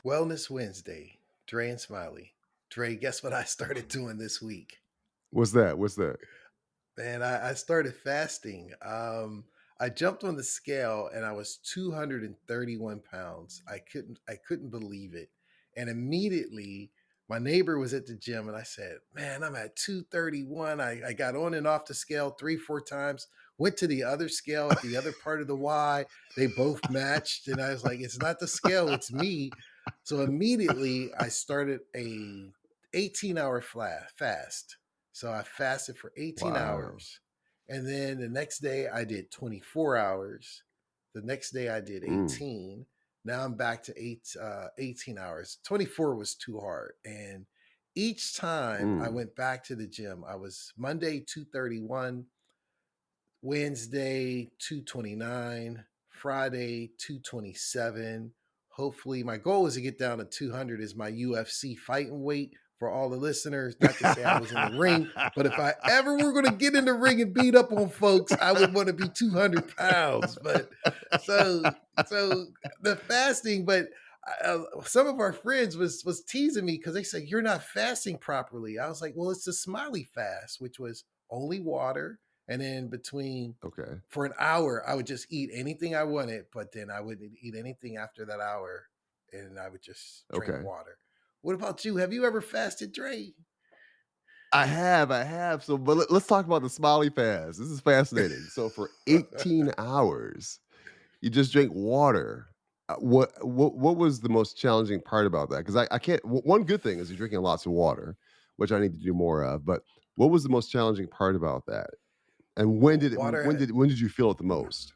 Wellness Wednesday, Dre and Smiley. Dre, guess what I started doing this week? What's that? What's that? Man, I started fasting. I jumped on the scale and I was 231 pounds. I couldn't believe it. And immediately my neighbor was at the gym and I said, Man, I'm at 231. I got on and off the scale three, four times, went to the other scale at the other part of the Y. They both matched. And I was like, it's not the scale, it's me. So immediately I started a 18-hour fast. So I fasted for 18 Wow. hours. And then the next day I did 24 hours. The next day I did Mm, 18. Now I'm back to 18 hours. 24 was too hard. And each time I mm, went back to the gym, I was Monday 231, Wednesday 229, Friday 227. Hopefully, my goal is to get down to 200 is my UFC fighting weight for all the listeners. Not to say I was in the ring, but if I ever were going to get in the ring and beat up on folks, I would want to be 200 pounds. But so, so the fasting, but some of our friends was teasing me because they said you're not fasting properly. I was like, well, it's the smiley fast, which was only water, and then between okay. for an hour, I would just eat anything I wanted, but then I wouldn't eat anything after that hour, and I would just drink Okay. water. What about you? Have you ever fasted, Dre? I have. So, but let's talk about the Smiley fast. This is fascinating. So, for 18 hours, you just drink water. What was the most challenging part about that? Because I can't. One good thing is you're drinking lots of water, which I need to do more of. But what was the most challenging part about that? And when Well, did it? When did you feel it the most?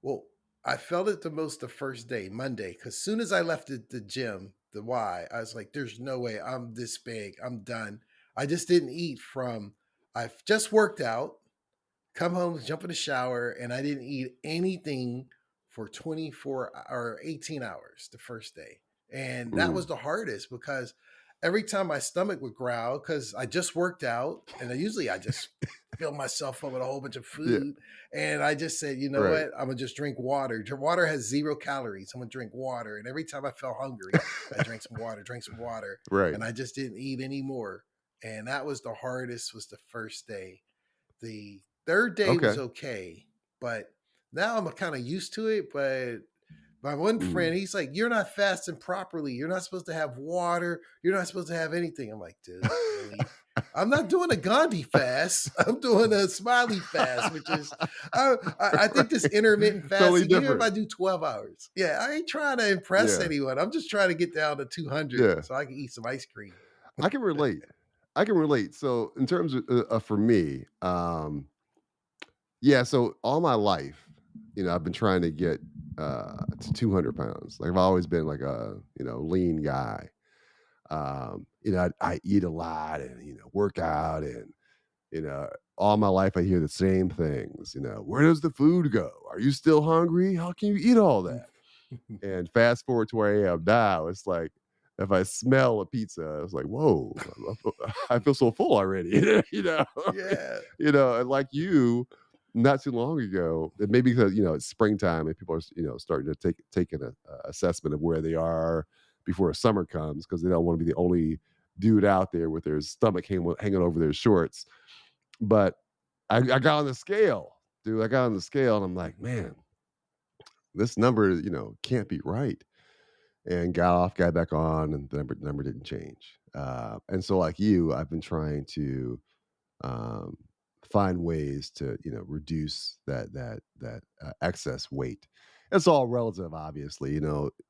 well, I felt it the most the first day, Monday, because soon as I left the gym, the Y, I was like, "There's no way I'm this big. I'm done." I just didn't eat from. I've just worked out, come home, jump in the shower, and I didn't eat anything for 24 or 18 hours the first day. And that was Mm, the hardest because every time my stomach would growl, because I just worked out, and I just fill myself up with a whole bunch of yeah. food. And I just said, you know Right. what? I'm gonna just drink water. Water has 0 calories. I'm gonna drink water. And every time I felt hungry, I drank some water, Right. and I just didn't eat anymore. And that was the hardest, was the first day. The third day was Okay. okay, but now I'm kind of used to it. But my one Mm. friend, he's like, "You're not fasting properly. You're not supposed to have water. You're not supposed to have anything." I'm like, dude, really? I'm not doing a Gandhi fast. I'm doing a smiley fast, which is, I think this Right. intermittent Totally fasting, even if different. I do 12 hours, yeah, I ain't trying to impress Yeah. anyone. I'm just trying to get down to 200 Yeah. so I can eat some ice cream. I can relate. I can relate. So in terms of for me, yeah. So all my life, I've been trying to get to 200 pounds. Like I've always been like a lean guy. I eat a lot and work out and you know all my life I hear the same things. Where does the food go? Are you still hungry? How can you eat all that? And fast forward to where I am now, it's like if I smell a pizza, it's like, whoa, I feel so full already. Yeah. And like you, not too long ago, and maybe because it's springtime and people are starting to take an assessment of where they are before summer comes because they don't want to be the only dude out there with their stomach hanging over their shorts. But I got on the scale, dude. I got on the scale and I'm like, man, this number, can't be right, and got off, got back on, and the number didn't change. And so, like you, I've been trying to um, find ways to reduce that excess weight. It's all relative, obviously.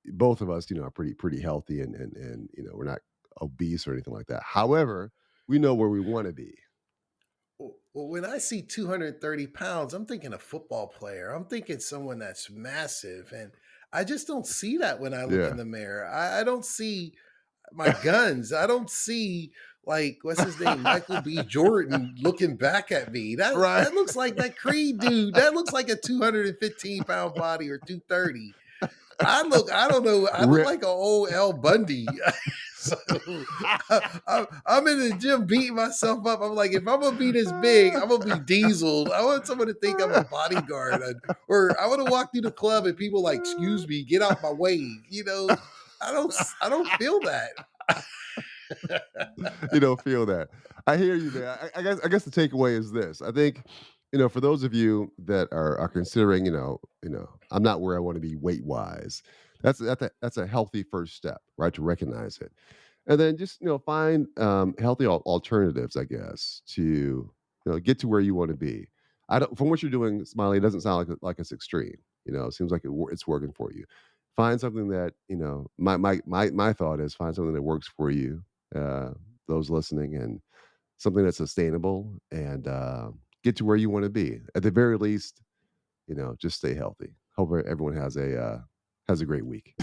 Both of us, are pretty healthy, and we're not obese or anything like that. However, we know where we want to be. Well, when I see 230 pounds, I'm thinking a football player. I'm thinking someone that's massive. And I just don't see that when I look in Yeah. the mirror. I don't see my guns. I don't see, like, what's his name? Michael B. Jordan looking back at me. That Right. that looks like that Creed dude. That looks like a 215-pound body or 230. I don't know. I look Ri- like an old L Bundy. So I'm in the gym beating myself up. I'm like, if I'm gonna be this big, I'm gonna be dieseled. I want someone to think I'm a bodyguard, or I want to walk through the club and people like, excuse me, get out my way. I don't feel that. You don't feel that. I hear you, man. I guess the takeaway is this. I think, for those of you that are considering, I'm not where I want to be weight wise. That's a healthy first step, right? To recognize it, and then just find healthy alternatives, I guess, to get to where you want to be. I don't From what you're doing, Smiley, it doesn't sound like it's extreme. It seems like it's working for you. Find something that my thought is find something that works for you, uh, those listening, and something that's sustainable, and get to where you want to be. At the very least, just stay healthy. Hope everyone has a great week.